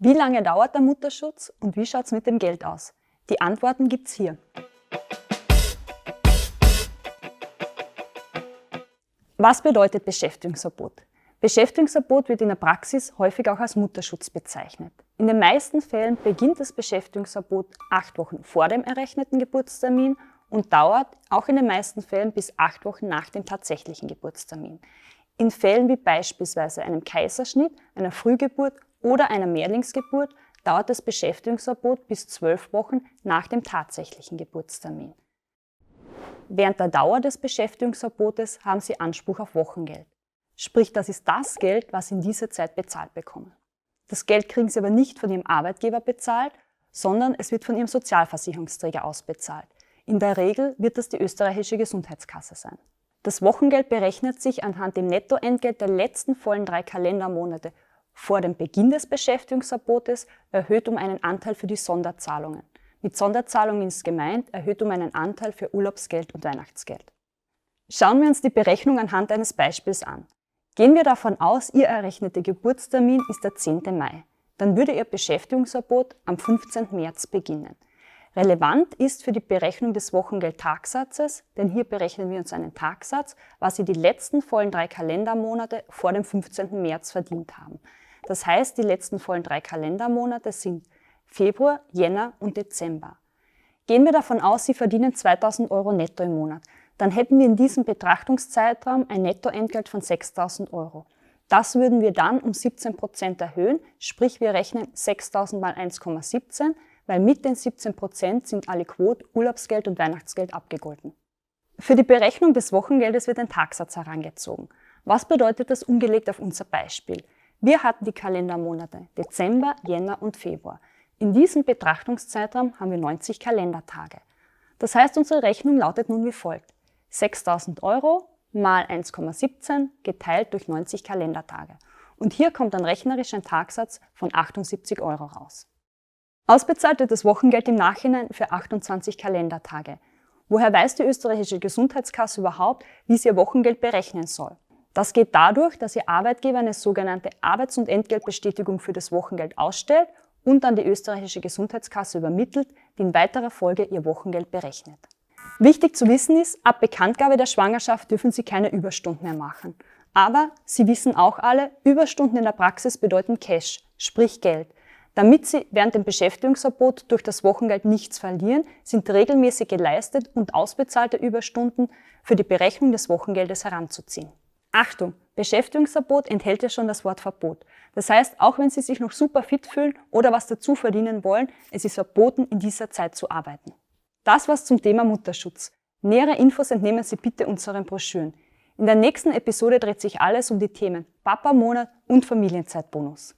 Wie lange dauert der Mutterschutz und wie schaut es mit dem Geld aus? Die Antworten gibt's hier. Was bedeutet Beschäftigungsverbot? Beschäftigungsverbot wird in der Praxis häufig auch als Mutterschutz bezeichnet. In den meisten Fällen beginnt das Beschäftigungsverbot 8 Wochen vor dem errechneten Geburtstermin und dauert auch in den meisten Fällen bis 8 Wochen nach dem tatsächlichen Geburtstermin. In Fällen wie beispielsweise einem Kaiserschnitt, einer Frühgeburt oder einer Mehrlingsgeburt dauert das Beschäftigungsverbot bis 12 Wochen nach dem tatsächlichen Geburtstermin. Während der Dauer des Beschäftigungsverbotes haben Sie Anspruch auf Wochengeld. Sprich, das ist das Geld, was Sie in dieser Zeit bezahlt bekommen. Das Geld kriegen Sie aber nicht von Ihrem Arbeitgeber bezahlt, sondern es wird von Ihrem Sozialversicherungsträger ausbezahlt. In der Regel wird das die österreichische Gesundheitskasse sein. Das Wochengeld berechnet sich anhand dem Nettoentgelt der letzten vollen 3 Kalendermonate vor dem Beginn des Beschäftigungsverbotes, erhöht um einen Anteil für die Sonderzahlungen. Mit Sonderzahlungen ist gemeint, erhöht um einen Anteil für Urlaubsgeld und Weihnachtsgeld. Schauen wir uns die Berechnung anhand eines Beispiels an. Gehen wir davon aus, Ihr errechnete Geburtstermin ist der 10. Mai. Dann würde Ihr Beschäftigungsverbot am 15. März beginnen. Relevant ist für die Berechnung des Wochengeldtagsatzes, denn hier berechnen wir uns einen Tagsatz, was Sie die letzten vollen 3 Kalendermonate vor dem 15. März verdient haben. Das heißt, die letzten vollen 3 Kalendermonate sind Februar, Jänner und Dezember. Gehen wir davon aus, Sie verdienen 2.000 Euro netto im Monat. Dann hätten wir in diesem Betrachtungszeitraum ein Nettoentgelt von 6.000 Euro. Das würden wir dann um 17% erhöhen, sprich wir rechnen 6.000 mal 1,17, weil mit den 17% sind alle Quote, Urlaubsgeld und Weihnachtsgeld abgegolten. Für die Berechnung des Wochengeldes wird ein Tagsatz herangezogen. Was bedeutet das umgelegt auf unser Beispiel? Wir hatten die Kalendermonate Dezember, Jänner und Februar. In diesem Betrachtungszeitraum haben wir 90 Kalendertage. Das heißt, unsere Rechnung lautet nun wie folgt. 6.000 Euro mal 1,17 geteilt durch 90 Kalendertage. Und hier kommt dann rechnerisch ein Tagsatz von 78 Euro raus. Ausbezahlt wird das Wochengeld im Nachhinein für 28 Kalendertage. Woher weiß die österreichische Gesundheitskasse überhaupt, wie sie ihr Wochengeld berechnen soll? Das geht dadurch, dass Ihr Arbeitgeber eine sogenannte Arbeits- und Entgeltbestätigung für das Wochengeld ausstellt und an die österreichische Gesundheitskasse übermittelt, die in weiterer Folge Ihr Wochengeld berechnet. Wichtig zu wissen ist, ab Bekanntgabe der Schwangerschaft dürfen Sie keine Überstunden mehr machen. Aber Sie wissen auch alle, Überstunden in der Praxis bedeuten Cash, sprich Geld. Damit Sie während dem Beschäftigungsverbot durch das Wochengeld nichts verlieren, sind regelmäßig geleistet und ausbezahlte Überstunden für die Berechnung des Wochengeldes heranzuziehen. Achtung! Beschäftigungsverbot enthält ja schon das Wort Verbot. Das heißt, auch wenn Sie sich noch super fit fühlen oder was dazu verdienen wollen, es ist verboten, in dieser Zeit zu arbeiten. Das war's zum Thema Mutterschutz. Nähere Infos entnehmen Sie bitte unseren Broschüren. In der nächsten Episode dreht sich alles um die Themen Papa-Monat und Familienzeitbonus.